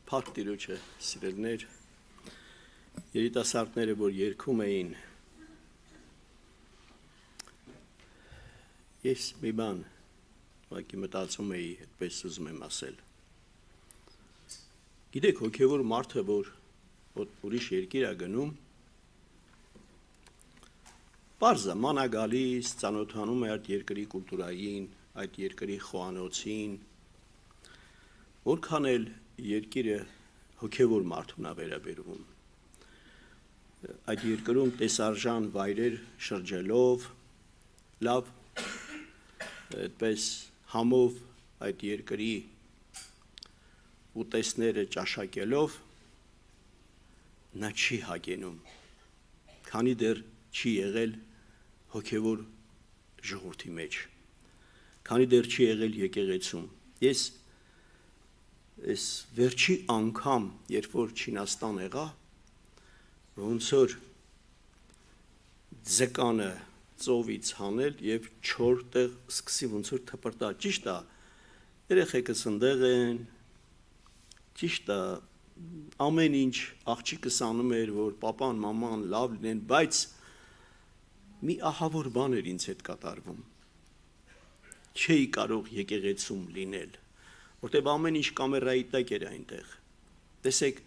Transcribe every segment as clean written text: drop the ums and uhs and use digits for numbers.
Փառք Տիրոջը, սիրելիներ, երիտասարդները, որ երգում էին, ես մի բան ուղղակի մտածում էի, այդպես ուզում եմ ասել։ Գիտեք, հոգևոր մարդը, որ ուրիշ երկիր է գնում, պարզ է, ման է գալիս, ծանոթանում է այդ երկրի կուլտուրային, այդ երկրի խոհանոցին, որքան էլ երկիրը հոգևոր մարդուն է վերաբերվում։ Այդ երկրում տեսարժան վայրեր շրջելով, լավ, այդպես համով այդ երկրի ուտեստները ճաշակելով, նա չի հագենում, քանի դեռ չի եղել հոգևոր ժողովրդի մեջ, քանի դեռ չի եղել եկեղեցում։ Ես վերջի անգամ, երբ որ Չինաստան եղա, ոնց որ ձկանը ծովից հանել եւ 4 տեղ սկսի ոնց որ թպրտալ, ճիշտ է, երեխեքս ընդեղ են, ճիշտ է, ամեն ինչ աղջիկս անում էր, որ պապան, մաման լավ լինեն, բայց մի ահավոր բան էր ինձ հետ կատարվում, չէի կարող եկեղեցում լինել, որտեղ ամեն ինչ կամերայի տակ էր այնտեղ, տեսեք,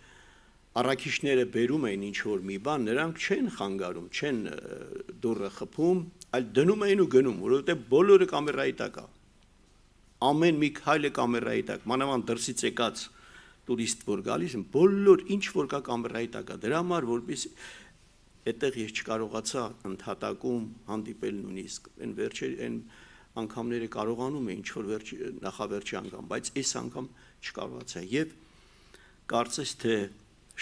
առաքիչները բերում էին ինչ-որ մի բան, նրանք չեն խանգարում, չեն դուռը խփում, այլ դնում էին ու գնում, որովհետև բոլորը կամերայի տակ է, ամեն մի քայլը կամերայի տակ, մանավանդ դրսից եկած տուրիստ, որ գալիս են, բոլոր ինչ որ կա կամերայի տակ է, դրա համար, որպեսզի այդտեղ ես չկարողացա ընդհատակում հանդիպել նույնիսկ, այն անգամները կարողանում է ինչ-որ նախավերջի անգամ, բայց այս անգամ չկարողացա և կարծես թե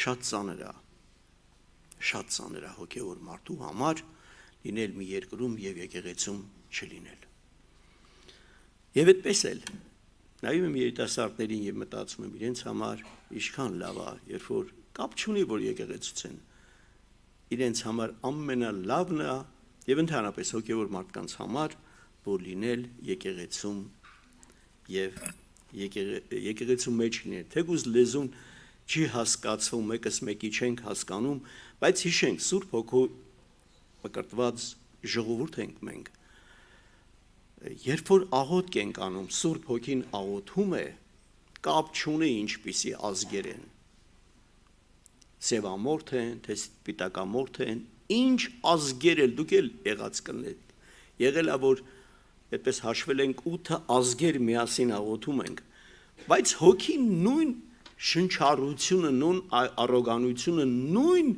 շատ ծանր է հոգևոր մարդու համար լինել մի երկրում և եկեղեցում չլինել։ Եվ այդպես էլ, նայում եմ երիտասարդներին և մտածում եմ իրենց համար ինչքան լավ է, երբ որ կապ չունի, որ եկեղեցուց են, իրենց համար ամենալավն է և ընդհանրապես հոգևոր մարդկանց համար, որ լինել եկեղեցում և եկեղեցու մեջ լինել, թեկուզ լեզուն չի հասկացվում, մեկս մեկի չենք հասկանում, բայց հիշենք, Սուրբ Հոգու մկրտված ժողովուրդ ենք մենք, երբ որ աղոթք ենք անում, Սուրբ Հոգին աղոթում է, կապ չունի ինչպիսի ազգեր են, սևամորթ են, թե սպիտակամորթ են, ինչ ազգեր էլ դուք էլ եղած կլինեք, եղել է, որ այդպես հաշվել ենք 8 ազգեր միասին աղոթում ենք, բայց հոգին նույն շնչառությունը, նույն առոգանությունը, նույն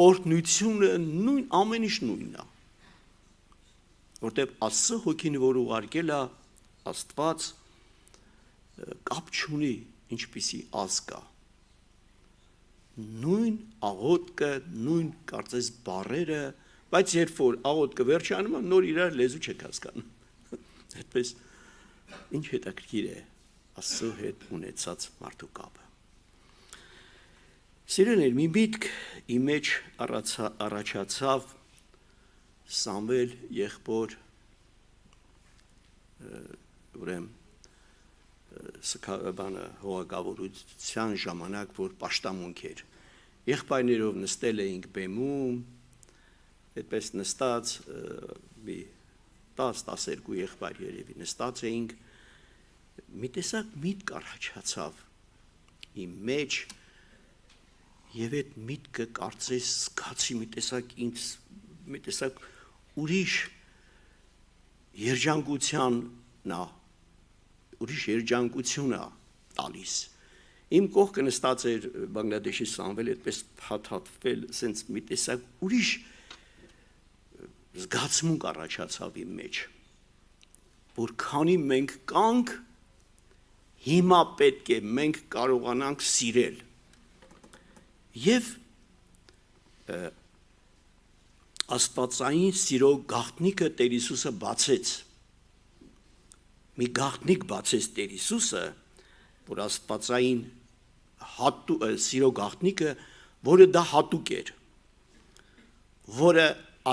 օրհնությունը, նույն ամեն ինչ նույնն է, որտեղ Աստծո հոգին, որ ուղարկել է Աստված, կապ չունի ինչպիսի ազգ է, նույն աղոթքը, նույն կարծես բառերը, բայց երբ որ աղոթքը վերջանում է, նոր իրար լեզու չեք հասկանում, այդպես ինչ հետաքրքիր է Աստծո հետ ունեցած մարդու կապը։ Սիրելիներ, մի միտք իմ մեջ առաջացավ Սամվել եղբոր հողագավորության ժամանակ, որ պաշտամունք էր, եղբայրներով նստել էինք բեմում, այդպես նստած մի 10-12 եղբայր երևի նստած էինք, մի տեսակ միտք առաջացավ իմ մեջ և այդ միտքը կարծես զգացի մի տեսակ ուրիշ երջանկություն է տալիս։ Իմ կողքը նստած էր Բանգլադեշի Սամվել, այդպես փաթաթվել, սենց մի տեսակ ուրիշ զգացմունք առաջացավ իմ մեջ, որ քանի մենք կանք, հիմա պետք է մենք կարողանանք սիրել և աստվածային սիրո գաղտնիքը Տեր Հիսուսը բացեց, մի գաղտնիք բացեց Տեր Հիսուսը, որ աստվածային սիրո գաղտնիքը, որը դա հատուկ էր, որը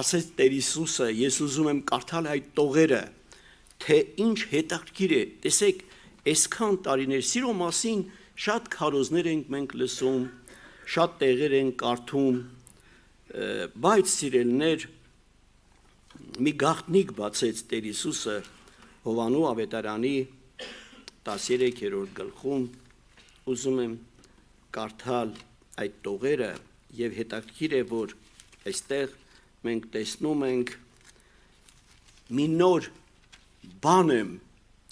ասեց Տեր Հիսուսը, ես ուզում եմ կարդալ այդ տողերը, թե ինչ հետաքրքիր է, տեսեք, այսքան տարիներ սիրո մասին Շատ քարոզներ ենք մենք լսում, շատ տեղեր ենք կարդում, բայց սիրելիներ, մի գաղտնիք բացեց Տեր Հիսուսը Հովանու ավետարանի 13-րդ գլխում, ուզում եմ կարդալ այդ տողերը եւ հետաքրքիր է, որ այստեղ մենք տեսնում ենք մի նոր բան եմ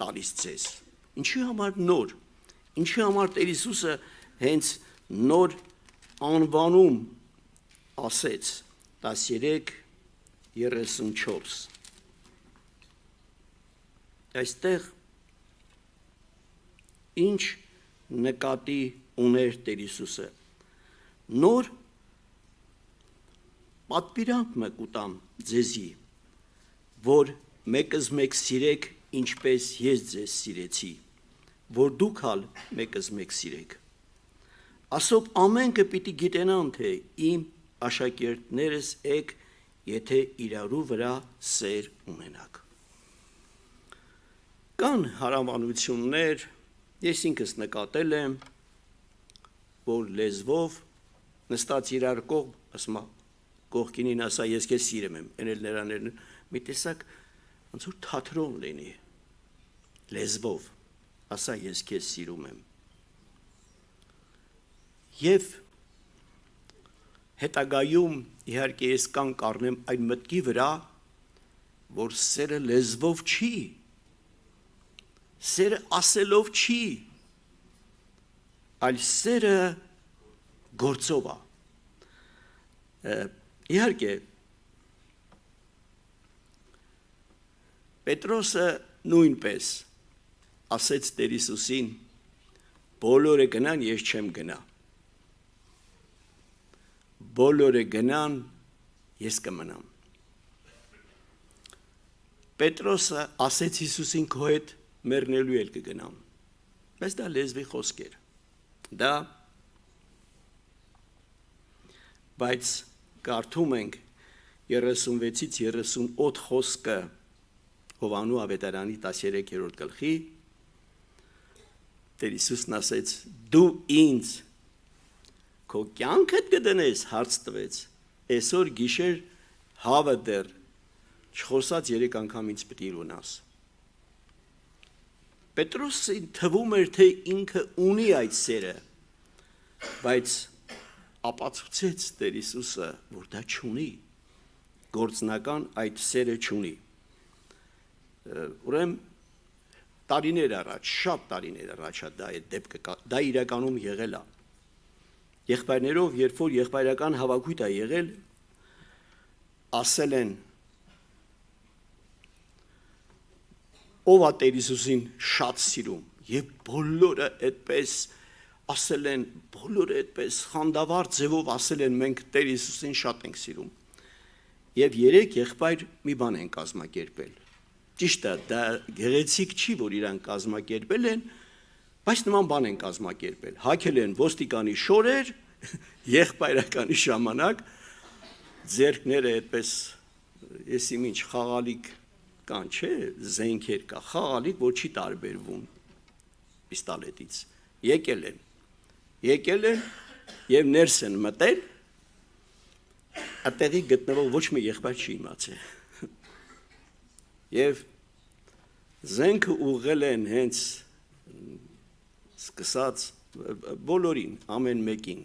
տալիս ձեզ։ Ինչի համար նոր, ինչի համար Տեր Հիսուսը հենց նոր անվանում ասեց 13:34։ Այստեղ ինչ նկատի ուներ Տեր Հիսուսը։ Նոր պատվիրանք մը կուտամ ձեզի, որ մեկս մեկ սիրեք, ինչպես ես ձեզ սիրեցի, որ դուք ալ մեկս մեկ սիրեք։ Ասոբ ամենքը պիտի գիտենան, թե իմ աշակերտներս եք, եթե իրարու վրա սեր ունենաք։ Կան հարամանություններ, ես ինքս նկատել եմ, որ լեզվով նստած իրար կողմ, ասում է, կողքինին ասա, ես քեզ սիրում եմ, էնել նրան մի տեսակ ոնց որ թատրոն լինի, լեզվով, ասա, ես քեզ սիրում եմ։ Եվ հետագայում իհարկե ես կանգ առնեմ այն մտքի վրա, որ սերը լեզվով չի, սերը ասելով չի, այլ սերը գործով է։ Իհարկե Պետրոսը նույնպես ասեց Տեր Հիսուսին, բոլորը գնան, ես չեմ գնա։ Բոլորը գնան, ես կմնամ։ Պետրոսը ասեց Հիսուսին, քո հետ մեռնելու էլ կգնամ։ Բայց դա լեզվի խոսք էր։ Դա բայց կարդում ենք 36-ից 38 խոսքը Հովանու ավետարանի 13-րդ գլխի, Տեր Հիսուսն ասեց, դու ինձ քո կյանքդ կդնես, հարց տվեց, այսօր գիշեր հավը դեռ չխոսած 3 անգամ ինձ պիտի ունաս։ Պետրոսին թվում էր, թե ինքը ունի այդ սերը, բայց ապացուցեց Տեր Հիսուսը, որ դա չունի, գործնական այդ սերը չունի։ Ուրեմն տարիներ առաջ, շատ տարիներ առաջ դա այդ դեպքը, դա իրականում եղել է։ Եղբայրներով, երբ որ եղբայրական հավաքույթ է եղել, ասել են ով է Տեր Հիսուսին շատ սիրում, եւ բոլորը այդպես ասել են, բոլորը այդպես խանդավառ ձևով ասել են, մենք Տեր Հիսուսին շատ ենք սիրում։ Եվ 3 եղբայր մի բան են կազմակերպել։ Ճիշտ է, դա գեղեցիկ չի, որ իրանք կազմակերպել են, բայց նման բան են կազմակերպել։ Հագել են ոստիկանի շորեր, եղբայրականի ժամանակ, ձեռքները այդպես, եսիմ ինչ խաղալիք կան, չէ, զենքեր կա, խաղալիք, որ չի տարբերվում պիստոլետից։ Եկել են եւ ներս են մտել, այդտեղի գտնվող ոչ մի եղբայր չի իմացել։ Եվ զենքը ուղղել են հենց սկսած բոլորին, ամեն մեկին,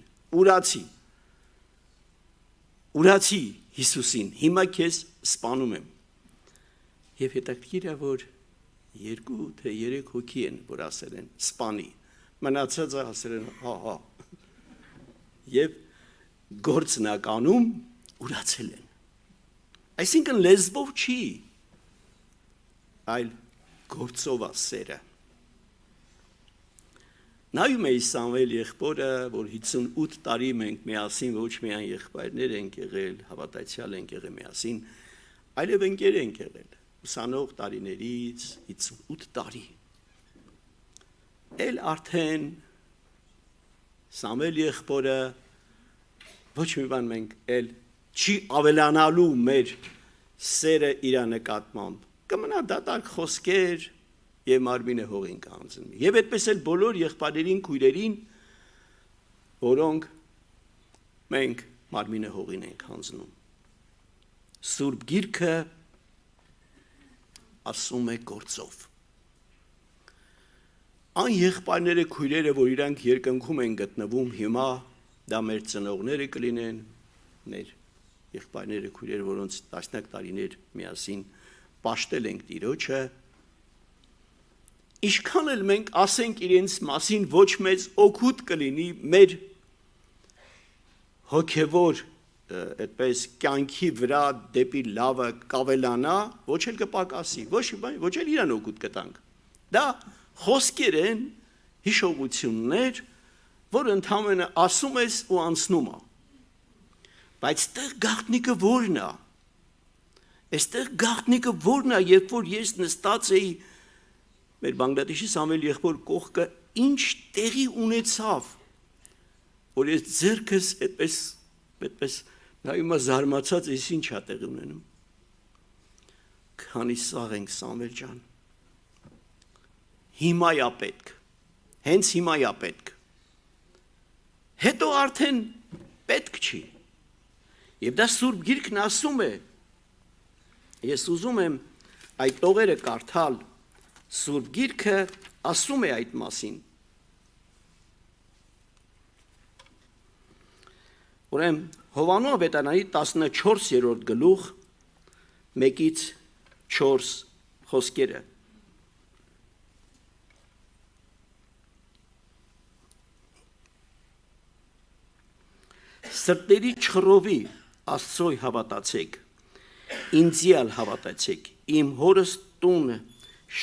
ուրացի Հիսուսին, հիմա քեզ սպանում եմ։ Եվ հետաքրքիր է, որ 2 թե 3 հոգի են, որ ասել են սպանի, մնացածը ասել են հա։ Եվ գործնականում ուրացել են։ Այսինքն լեզվով չի, այլ գործով է սերը։ Նայում էի Սամվել եղբորը, որ 58 տարի մենք միասին ոչ միայն եղբայրներ ենք եղել, հավատացյալ ենք եղել միասին, այլև ընկեր ենք եղել, ուսանող տարիներից 58 տարի։ Էլ արդեն Սամվել եղբորը ոչ մի բան մենք էլ չի ավելանալու մեր սերը իր նկատմամբ։ Կմնա դատարկ խոսքեր, եւ մարմինը հողին կհանձնվի։ Եվ այդպես էլ բոլոր եղբայրերին, քույրերին, որոնք մենք մարմինը հողին ենք հանձնում։ Սուրբ Գիրքը ասում է գործով։ Այն եղբայրները, քույրերը, որ իրանք երկնքում են գտնվում հիմա, դա մեր ծնողները կլինեն, մեր եղբայրները, քույրերը, որոնց տասնյակ տարիներ միասին պաշտել ենք Տիրոջը, ինչքան էլ մենք ասենք իրենց մասին ոչ մեծ օգուտ կլինի մեր հոգևոր այդպես կյանքի վրա դեպի լավը կավելանա, ոչ էլ կպակասի, ոչ էլ իրան օգուտ կտանք։ Դա խոսքեր են, հիշողություններ, որ ընդհանրապես ասում ես ու անցնում է։ Բայց այստեղ գաղտնիքը որն է։ Այստեղ գաղտնիքը որն է, երբ որ ես նստած էի մեր Բանգլադեշի Սամվել եղբոր կողքը, ինչ տեղի ունեցավ, որ ես ձեռքս այդպես նայում զարմացած ես ինչ է տեղի ունենում։ Քանի սաղ ենք Սամվել ջան։ Հիմա է պետք, հենց հիմա է պետք, հետո արդեն պետք չի, և դա Սուրբ Գիրքն ասում է, ես ուզում եմ այդ տողերը կարդալ, Սուրբ Գիրքը ասում է այդ մասին, ուրեմն Հովհաննես ավետարանի 14-րդ գլուխ 1-4 խոսքերը Սրտերի չխռովի Աստծո հավատացեք, ինձիալ հավատացեք, իմ հորս տունը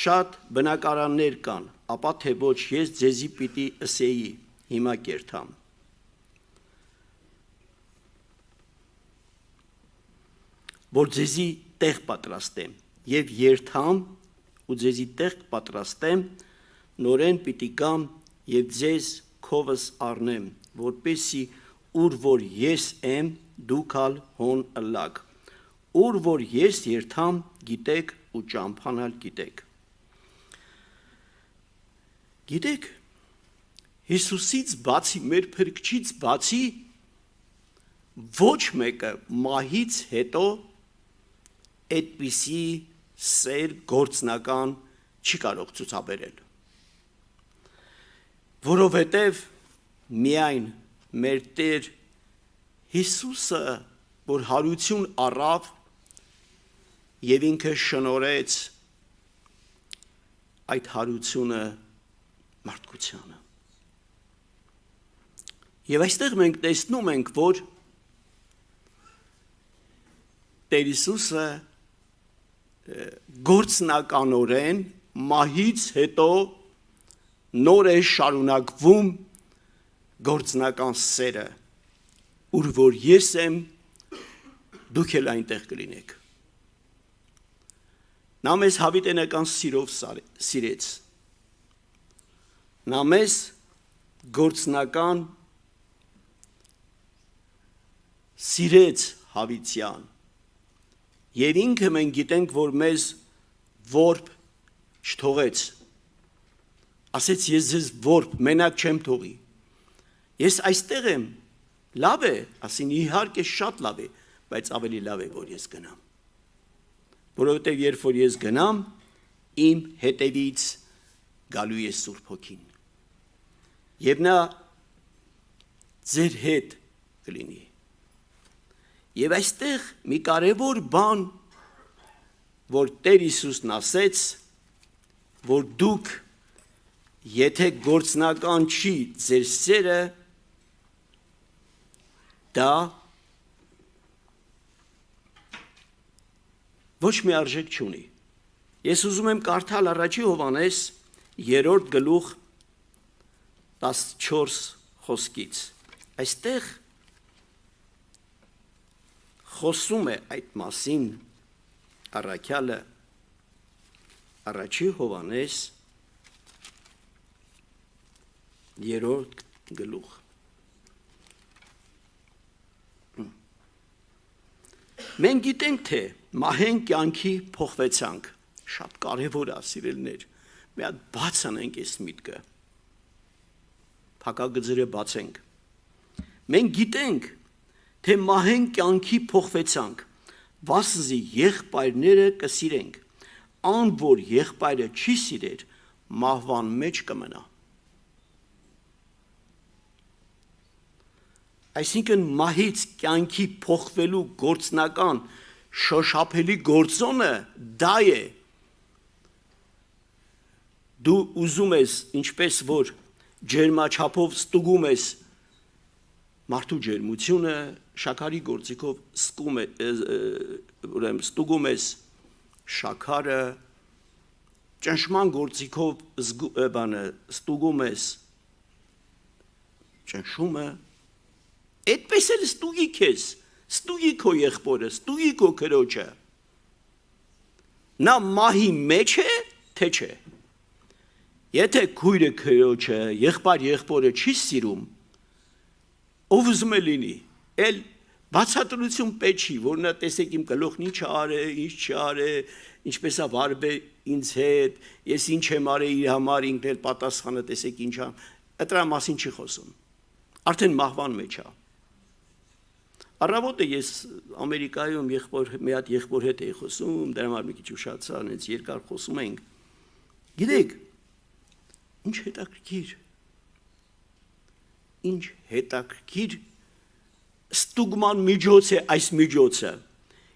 շատ բնակարաններ կան, ապա թե ոչ ես ձեզի պիտի ըսեի, հիմա կերթամ։ Որ ձեզի տեղ պատրաստեմ, և երթամ ու ձեզի տեղ պատրաստեմ, նորեն պիտի գամ և ձեզ քովս առնեմ, որպեսզի ուր որ ես եմ, դուք ալ հոն ըլլաք, ուր որ ես երթամ, գիտեք ու ճամփանալ գիտեք։ Գիտեք, Հիսուսից բացի, մեր փրկչից բացի, ոչ մեկը մահից հետո այդպիսի սեր գործնական չի կարող ցուցաբերել։ Որովհետև միայն մեր Տեր Հիսուսը, որ հարություն առավ և ինքը շնորհեց այդ հարությունը մարդկությանը։ Եվ այստեղ մենք տեսնում ենք, որ Տեր Հիսուսը գործնականորեն մահից հետո նոր է շարունակվում գործնական սերը, ուր որ ես եմ, դուք էլ այնտեղ կլինեք։ Նա մեզ հավիտենական սիրով սիրեց։ Նա մեզ գործնական սիրեց հավիտյան։ Եվ ինքը մենք գիտենք, որ մեզ որբ չթողեց։ Ասեց ես ձեզ որբ մենակ չեմ թողի։ Ես այստեղ եմ, լավ է, ասին իհարկե շատ լավ է, բայց ավելի լավ է, որ ես գնամ։ Որովհետև երբ որ ես գնամ, իմ հետևից գալու է Սուրբ Հոգին։ Եվ նա ձեր հետ կլինի։ Եվ այստեղ մի կարևոր բան, որ Տեր Հիսուսն ասեց, որ դուք, եթե գործնական չի ձեր սերը, դա ոչ մի արժեք չունի։ Ես ուզում եմ կարդալ առաջի Հովհաննես 3-րդ գլուխ 14 խոսքից։ Այստեղ խոսում է այդ մասին առաքյալը առաջի Հովհաննես 3-րդ գլուխ։ Մենք գիտենք, թե մահեն կյանքի փոխվեցանք, շատ կարևոր է, սիրելիներ, մի հատ բաց անենք այս միտքը, փակագծերը բացենք, մենք գիտենք, թե մահեն կյանքի փոխվեցանք, վասզի եղբայրները կսիրենք, ան որ եղբայրը չի սիրեր, մահվան մեջ կմնա։ Այսինքն մահից կյանքի փոխվելու գործնական շոշափելի գործոնը դա է։ Դու ուզում ես, ինչպես որ ջերմաչափով ստուգում ես մարդու ջերմությունը, շաքարի գործիքով ստուգում ես շաքարը, ճնշման գործիքով ստուգում ես ճնշումը, այդպես էլ ստուգի քեզ, ստուգի քո եղբորը, ստուգի քո քրոջը, նա մահի մեջ է, թե չէ։ Եթե քույրը քրոջը, եղբայրը չի սիրում, ով ուզում է լինի, էլ բացատրություն պետք չի, որ նա տեսեք իմ գլուխն ինչ արե, ինչ չարե, ինչպես է վարվել ինձ հետ, ես ինչ եմ արել իր համար, ինքն էլ պատասխանը տեսեք ինչ ա, դրա մասին չի խոսում։ Արդեն մահվան մեջ է։ Առավոտը ես Ամերիկայում մի հատ եղբոր հետ էի խոսում, դրա համար մի քիչ ուշացա, այնց երկար խոսում ենք։ Գիտեք, ինչ հետաքրքիր ստուգման միջոց է այս միջոցը։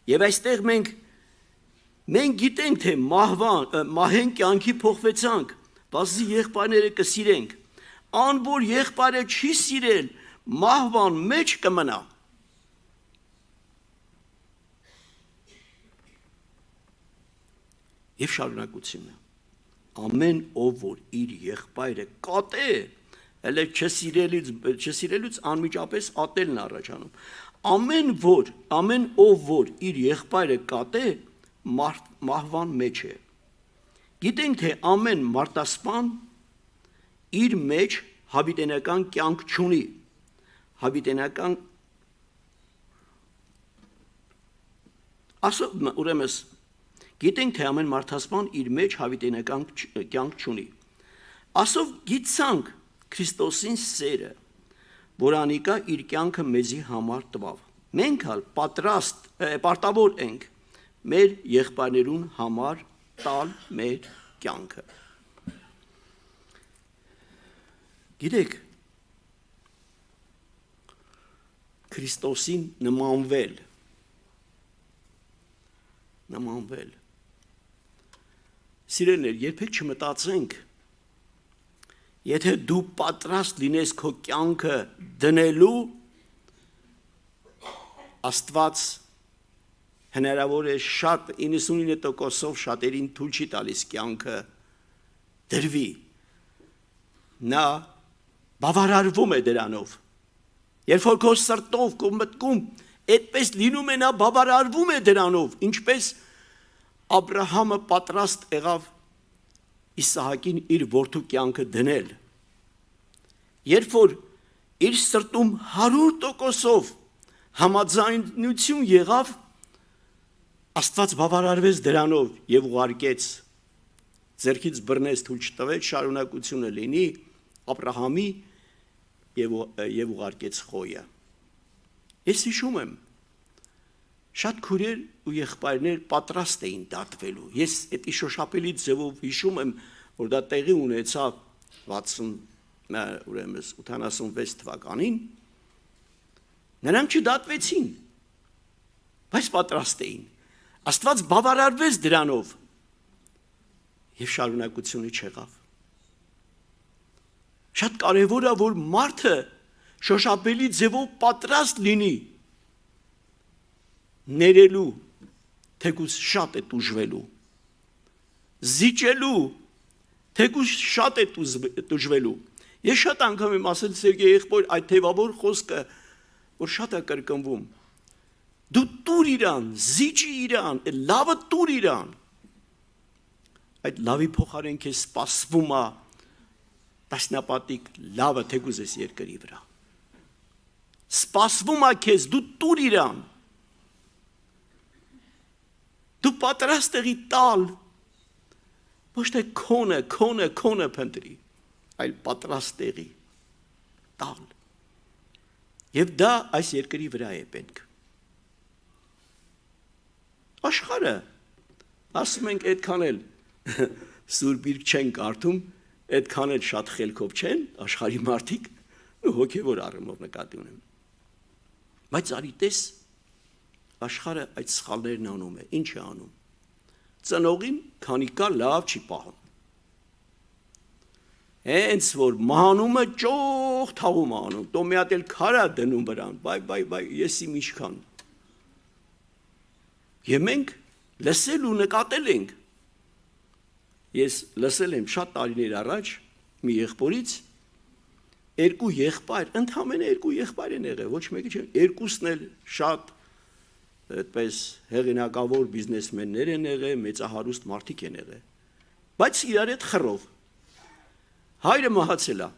Եվ այստեղ մենք գիտենք, թե մահեն կյանքի փոխվեցանք, բացի եղբայրները կսիրենք, ան որ եղբայրը չի սիրել, մահվան մեջ կմնա։ Եվ շարունակությունը, ամեն ով որ իր եղբայրը կատե, հələ չսիրելուց անմիջապես ատելն առաջանում, ամեն ով որ իր եղբայրը կատե, մահվան մեջ է։ Գիտենք, թե ամեն մարտասպան իր մեջ հավիտենական կյանք չունի, Գիտենք, թե ամեն մարդասպան իր մեջ հավիտենական կյանք չունի։ Ասով գիտցանք Քրիստոսին սերը, որ անիկա իր կյանքը մեզի համար տվավ։ Մենք հալ պարտավոր ենք մեր եղբայրներուն համար տալ մեր կյանքը։ Գիտեք, Քրիստոսին նմանվել Սիրելիներ, երբեք չմտածենք, եթե դու պատրաստ լինես քո կյանքը դնելու, Աստված հնարավոր է շատ 99%-ով շատերին թույլ չի տալիս կյանքը դրվի։ Նա բավարարվում է դրանով։ Երբ որ քո սրտով, քո մտքում այդպես լինում է, նա բավարարվում է դրանով, ինչպես Աբրահամը պատրաստ եղավ Իսահակին իր որդու կյանքը դնել։ Երբ որ իր սրտում 100%-ով համաձայնություն եղավ, Աստված բավարարվեց դրանով եւ ուղարկեց, ձեռքից բռնեց, թույլ չտվեց, շարունակությունը լինի Աբրահամի եւ ուղարկեց խոյը։ Ես հիշում եմ, շատ քույրեր ու եղբայրներ պատրաստ էին դատվելու։ Ես այդ շոշափելի ձևով հիշում եմ, որ դա տեղի ունեցավ 86 թվականին։ Նրանք չդատվեցին, բայց պատրաստ էին։ Աստված բավարարվեց դրանով եւ շարունակությունը չեղավ։ Շատ կարևոր է, որ մարդը շոշափելի ձևով պատրաստ լինի ներելու, թեկուզ շատ է տուժվելու, զիջելու, թեկուզ շատ է տուժվելու։ Ես շատ անգամ եմ ասել Սերգեյ եղբոր այդ թևավոր խոսքը, որ շատ է կրկնվում։ Դու տուր իրան, զիջի իրան, լավը տուր իրան։ Այդ լավի փոխարեն քեզ սպասվում է տասնապատիկ լավը թեկուզ ես երկրի վրա։ Սպասվում է քեզ, դու տուր իրան։ Դու պատրաստ եղի տալ, ոչ թե քոնը փնտրի, այլ պատրաստ տեղի տալ։ Եվ դա այս երկրի վրա է պետք։ Աշխարհը, ասում ենք, այդքան էլ Սուրբ Գիրք չեն կարդում, այդքան էլ շատ խելքով չեն, աշխարհի մարդիկ, հոգևոր առումով նկատի ունեմ։ Բայց արի տես, աշխարհը այդ սխալներն անում է, ինչ է անում։ Ծնողին, քանի կա, լավ չի պահում։ Հենց որ մանումը ճոխ թաղում անում, տո մի հատ էլ քարա դնում վրան, բայ, ես իմ ինչքան։ Եվ մենք լսել ու նկատել ենք։ Ես լսել եմ շատ տարիներ առաջ մի եղբորից, երկու եղբայր, ընդամենը երկու եղբայր են եղել, ոչ մեկը չէ, երկուսն էլ շատ այդպես հեղինակավոր բիզնեսմեններ են եղել, մեծահարուստ մարդիկ են եղել, բայց իրար հետ խռով։ Հայրը մահացել է։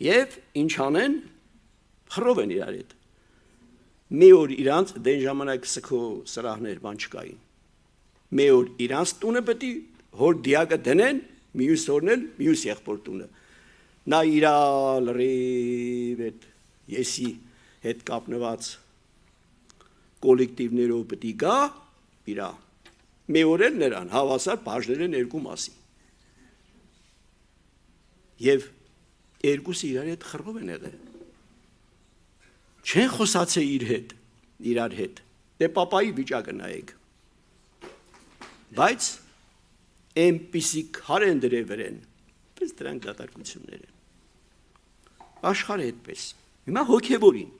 Եվ ինչ անեն, խռով են իրար հետ։ Մի օր իրանց դեն ժամանակ սքո սրահներ բան չկային։ Մի օր իրանց տունը պետք է հոր դիակը դնեն, մյուս օրն էլ մյուս եղբոր տունը։ Նա իրա լրիվ այդ եսի հետ կապնված կոլեկտիվներով պետք է գա իրա։ Մի օր էլ նրան հավասար բաժնել են երկու մասի։ Եվ երկուսը իրար հետ խռով են եղել։ Չեն խոսացել իրար հետ, դե պապայի վիճակը նայեք։ Բայց այնպիսի քար են դրել վրեն, պես դրանք դատարկություններ են։ Աշխարհը այդպես։ Հիմա հոգևորին։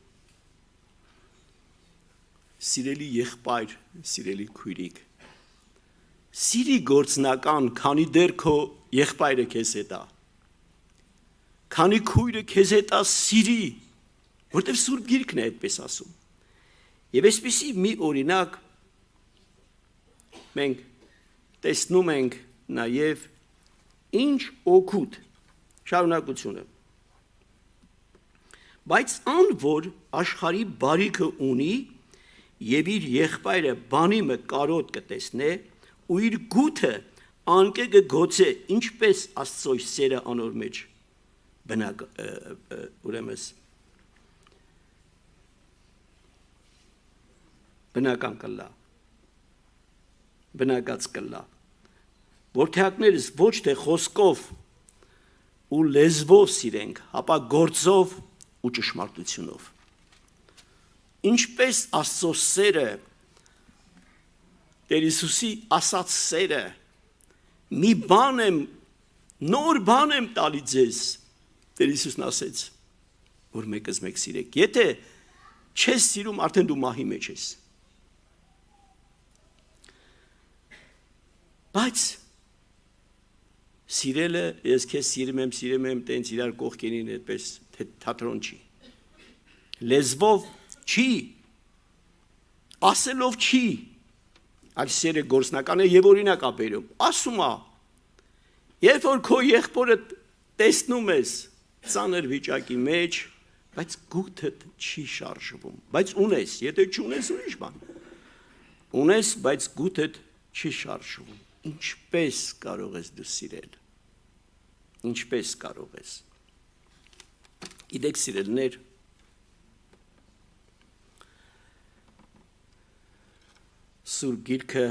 Սիրելի եղբայր, սիրելի քույրիկ, սիրի գործնական, քանի դեռ քո եղբայրը քեզ հետ է, քանի քույրը քեզ հետ է սիրի, որտև Սուրբ Գիրքն է այդպես ասում։ Եվ այսպիսի մի օրինակ մենք տեսնում ենք նաև ինչ օգուտ շարունակությունը։ Բայց ան որ աշխարհի բարիքը ունի եւ իր եղբայրը բանի մը կարոտ կտեսնե ու իր գութը անկե կգոցե ինչպես Աստծո սերը անոր մեջ բնակ ուրեմն բնական կլա բնակած կլա որդեակներս ոչ թե խոսքով ու լեզվով սիրենք, ապա գործով ու ճշմարտությունով։ Ինչպես Աստծո սերը, Տեր Հիսուսի ասած սերը, մի բան եմ, նոր բան եմ տալի ձեզ, Տեր Հիսուսն ասեց, որ մեկս մեկ սիրեք, եթե չես սիրում, արդեն դու մահի մեջ ես։ Բայց սիրելը, ես քեզ սիրում եմ, տենց իրար կողքերին այդպես թատրոն չի։ Լեզվով չի, ասելով չի, այլ սերը գործնական է եւ օրինակ է բերում։ Ասում է, երբ որ քո եղբորը տեսնում ես ծանր վիճակի մեջ, բայց գութդ չի շարժվում, բայց ունես, եթե չունես ուրիշ բան։ Ունես, բայց գութդ չի շարժվում։ Ինչպես կարող ես դու սիրել։ Ինչպես կարող ես։ Գիտեք սիրելիներ, Սուրբ Գիրքը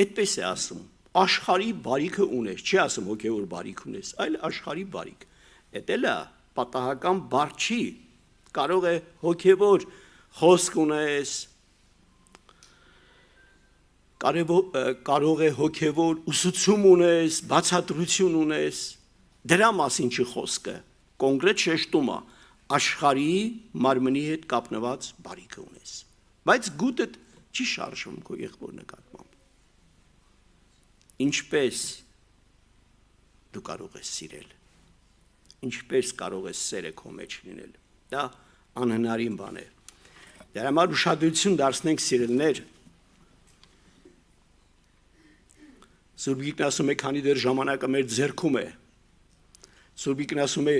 այդպես է ասում, աշխարհի բարիքը ունես, չի ասում հոգևոր բարիք ունես, այլ աշխարհի բարիք։ Էդ էլ է պատահական բառ չի, կարող է հոգևոր խոսք ունես, կարող է հոգևոր ուսուցում ունես, բացատրություն ունես, դրա մասին չի խոսքը, կոնկրետ շեշտում է, աշխարհի մարմնի հետ կապնված բարիքը ունես, բայց գուտդ չի շարժվում քո եղբոր նկատմամբ։ Ինչպես դու կարող ես սիրել, ինչպես կարող ես սերը քո մեջ լինել, դա անհնարին բան է։ Դրա համար ուշադրություն դարձնենք սիրելիներ, Սուրբ Գիրքն ասում է, քանի դեռ ժամանակը մեր ձեռքում է, Սուրբ Գիրքն ասում է,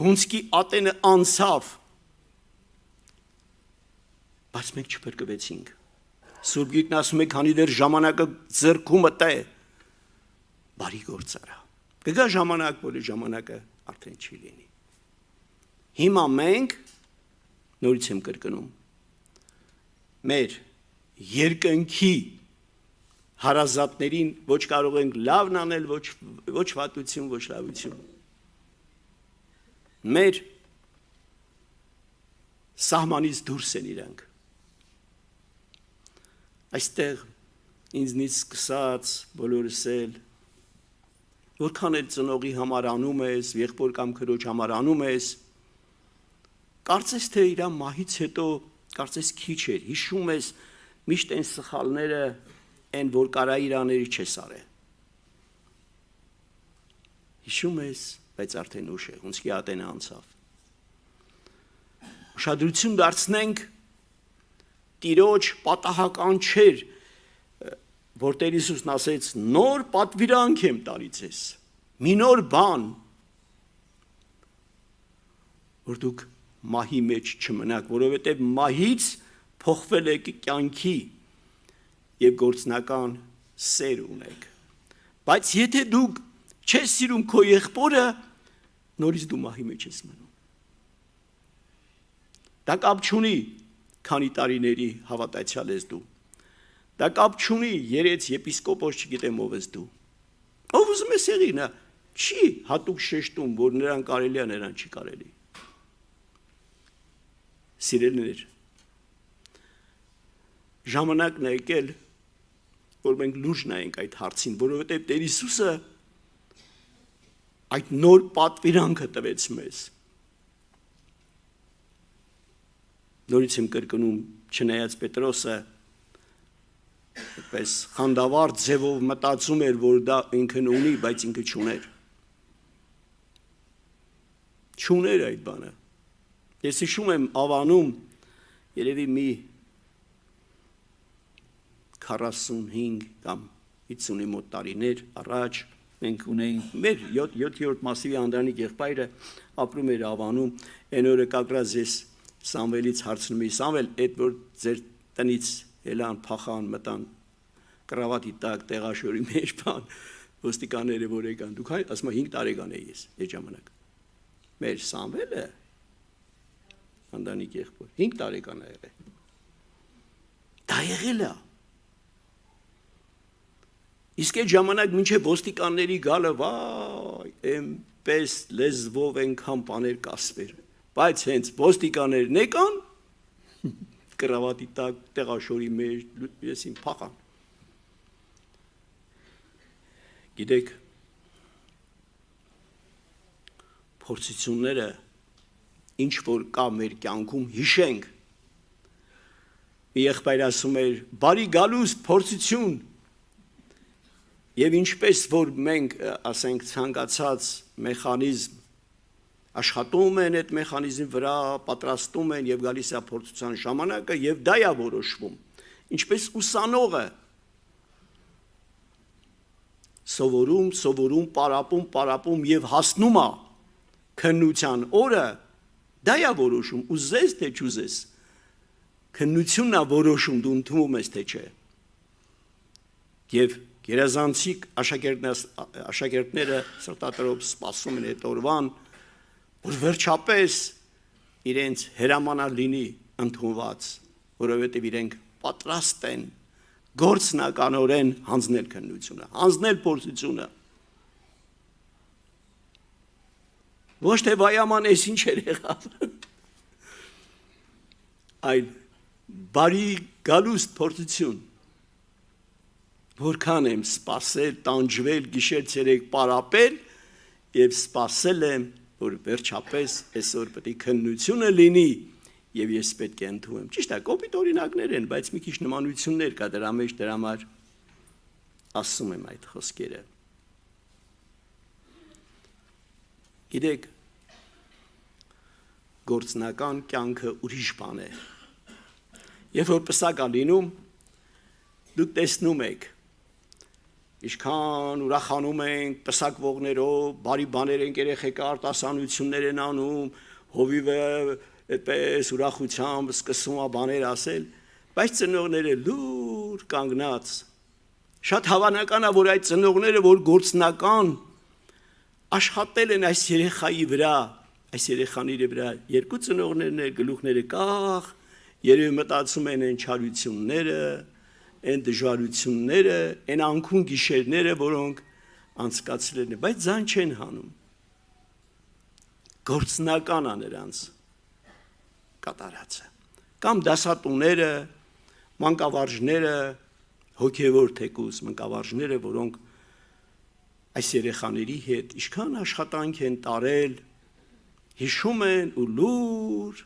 հունցքի ատենը անցավ, բայց մենք չփրկվեցինք, Սուրբ Գիրքն ասում է, քանի դեռ ժամանակը ձեռքումդ է, բարի գործ արա։ Կգա ժամանակ, որ ժամանակը արդեն չի լինի։ Հիմա մենք նորից եմ կրկնում մեր երկնքի հարազատներին ոչ կարող ենք լավն անել, ոչ վատություն, ոչ լավություն։ Մեր սահմանից դուրս են իրանք։ Այստեղ ինձնից սկսած բոլորս էլ որքան էլ ծնողի համար անում ես, եղբոր կամ քրոջ համար անում ես, կարծես թե իր մահից հետո կարծես քիչ էր, հիշում ես միշտ այն սխալները, այն որ կարա իրաների չես արել։ Հիշում ես, բայց արդեն ուշ է, ոնց კი ատենը անցավ։ Ուշադրություն դարձնենք Տիրոջ պատահական չէր, որ Տեր Հիսուսն ասեց նոր պատվիրանք եմ տալի ձեզ, մի նոր բան, որ դուք մահի մեջ չմնաք, որովհետև մահից փոխվել եք կյանքի եւ գործնական սեր ունեք։ Բայց եթե դուք չես սիրում քո եղբորը, նորից դու մահի մեջ ես մնում։ Դա կապ չունի, քանի տարիների հավատացյալ ես դու։ Դա կապ չունի, երեց եպիսկոպոս չգիտեմ ով ես դու։ Ով ուզում է եղի, նա չի հատուկ շեշտում, որ նրան կարելի է, նրան չի կարելի։ Սիրելիներ, ժամանակն է եկել, որ մենք լուրջ նայենք այդ հարցին, որովհետև Տեր Հիսուսը այդ նոր պատվիրանքը տվեց մեզ։ Նորից եմ կրկնում, չնայած Պետրոսը այդպես խանդավառ ձևով մտածում էր, որ դա ինքն ունի, բայց ինքը չուներ։ Չուներ այդ բանը։ Ես հիշում եմ Ավանում, երևի մի 45 կամ 50-ի մոտ տարիներ առաջ մենք ունեինք մեր 7-րդ մասիվի Անդրանիկ եղբայրը ապրում էր Ավանում, այն օրը կակրած ես Սամվելից հարցնում էի, Սամվել, այդ որ ձեր տնից ելան, փախան, մտան կրավատի տակ, տեղաշորի մեջ բան, ոստիկանները որ եկան, դուք ասում եմ 5 տարեկան էի ես այդ ժամանակ։ Մեր Սամվելը Անդրանիկ եղբոր 5 տարեկան է եղել։ Դա եղել է։ Իսկ այդ ժամանակ մինչև ոստիկանների գալը, վայ, այնպես լեզվով այնքան բաներ կասվեր, բայց հենց ոստիկաններն եկան, կրավատի տակ, տեղաշորի մեջ, եսին փախան։ Գիտեք, փորձությունները ինչ որ կա մեր կյանքում հիշենք։ Մի եղբայր ասում էր, բարի գալուստ փորձություն, եւ ինչպես որ մենք, ասենք, ցանկացած մեխանիզմ աշխատում են այդ մեխանիզմի վրա, պատրաստում են եւ գալիս է փորձության ժամանակը եւ դա է որոշվում։ Ինչպես ուսանողը սովորում, պարապում եւ հասնում է քննության օրը, դա է որոշում, ուզես թե չուզես։ Քննությունն է որոշում, դու ընդունում ես թե չէ։ Եվ գերազանցիկ աշակերտները սրտատրոփ սպասում են այդ օրվան, որ վերջապես իրենց հրամանալ լինի ընդունված, որովհետև իրենք պատրաստ են գործնականորեն հանձնել քննությունը, հանձնել փորձությունը։ Ոչ թե վայաման էս ինչ էր եղավ, այլ բարի գալուստ փորձություն, որքան եմ սպասել, տանջվել, գիշեր ցերեկ պարապել եւ սպասել եմ, որ վերջապես այսօր պետք է քննությունը լինի եւ ես պետք է ընդունեմ։ Ճիշտ է, կոպիտ օրինակներ են, բայց մի քիչ նմանություններ կա դրա մեջ, դրա համար ասում եմ այդ խոսքերը։ Գիտեք, գործնական կյանքը ուրիշ բան է։ Երբ որ պսակ է լինում, դուք տեսնում եք, ինչքան ուրախանում ենք պսակվողներով, բարի բաներ են երեխեքը արտասանություններ են անում, հովիվը այդպես ուրախությամբ սկսում է բաներ ասել, Բայց ծնողները լուր կանգնած, շատ հավանական է, որ այդ ծնողները, որ գործնական աշխատել են այս երեխայի վրա, այս երեխաների վրա, երկու ծնողներն են, գլուխները կախ, երևի մտածում են այն չարությունները, այն դժվարությունները, այն անքուն գիշերները, որոնք անցկացրել են, բայց ձայն չեն հանում։ Գործնական է նրանց կատարածը։ Կամ դասատուները, մանկավարժները, հոգևոր թեկուզ մանկավարժները, որոնք այս երեխաների հետ ինչքան աշխատանք են տարել, հիշում են ու լուր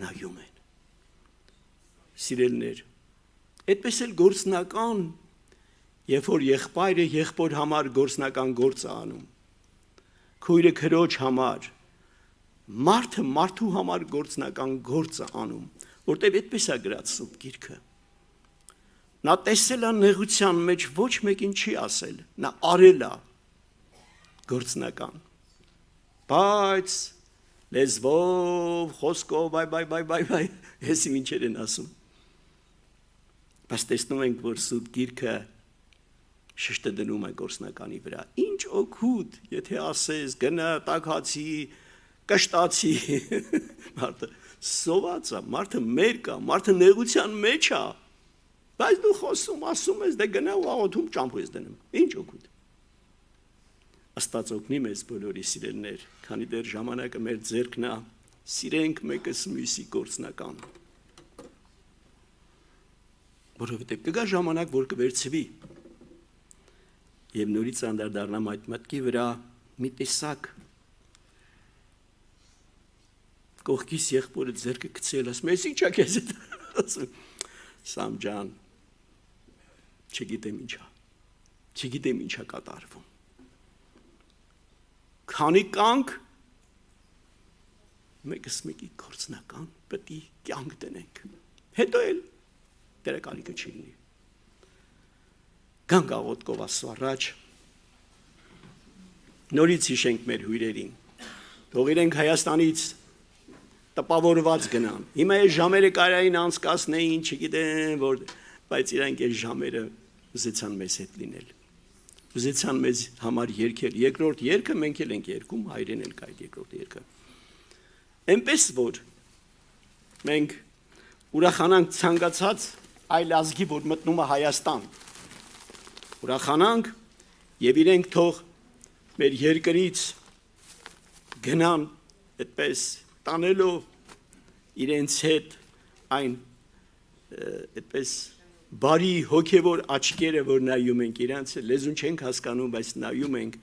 նայում են։ Սիրելիներ, այդպես էլ գործնական, երբ որ եղբայրը եղբոր համար գործնական գործ է անում, քույրը քրոջ համար, մարդը մարդու համար գործնական գործ է անում, որտեղ այդպես է գրած Սուրբ Գիրքը։ Նա տեսել է նեղության մեջ ոչ մեկին չի ասել, նա արել է գործնական, բայց լեզվով, խոսքով, բայ, հեսի մինչեր են ասում, բայց տեսնում ենք, որ Սուրբ Գիրքը շեշտը դնում է գործնականի վրա, ինչ օգուտ, եթե ասես, գնա, տաքացի, կշտացի, մարդը սոված է, մարդը մերկ է, մարդը նեղության մեջ է, բայց դու խոսում, ասում ես, դե գնա ու աղոթում ճամփու ես դնում, ինչ օգուտ։ Աստված օգնի մեզ բոլորի սիրելիներ, քանի դեռ ժամանակը մեր ձեռքն է, սիրենք մեկս մյուսի գործնական, որովհետև կգա ժամանակ, որ կվերցվի, և նորից անդրադառնամ այդ մտքի վրա մի տեսակ կողքիս եղբորը ձեռքը գցել, ասում ես ինչ ա քեզ հետ, ասում Սամ ջան, չգիտեմ ինչա կատարվում։ Քանի կանք մեկս մեկի գործնական պետք է կյանք տնենք։ Հետո էլ դրա կարիքը չի լինի։ Գանք աղոթքով Աստծո առաջ, նորից հիշենք մեր հյուրերին, թող իրենք Հայաստանից տպավորված գնան, հիմա այս ժամերը կարային անցկացնեին, չգիտեմ որ, բայց իրանք այս ժամերը ուզեցան մեզ հետ լինել, ուզեցան մեզ համար երգել, երկրորդ երգը մենք էլ ենք երգում, հայրեն էլ կա այդ երկրորդ երգը, այնպես որ մենք ուրախանանք ցանկացած այլ ազգի, որ մտնում է Հայաստան, ուրախանանք և իրենք թող մեր երկրից գնան այդպես տանելով իրենց հետ այն այդպես բարի հոգևոր աչքերը, որ նայում ենք իրանց, լեզուն չենք հասկանում, բայց նայում ենք,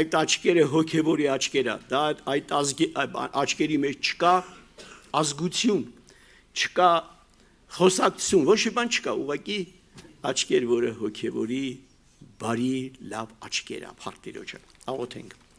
այդ աչքերը հոգևորի աչքերը, դա այդ աչքերի մեջ չկա ազգություն, չկա խոսակցություն, ոչ մի բան չկա, ուղղակի աչքեր, որը հոգևորի բարի լավ աչքեր է, փառք Տիրոջը, աղոթենք։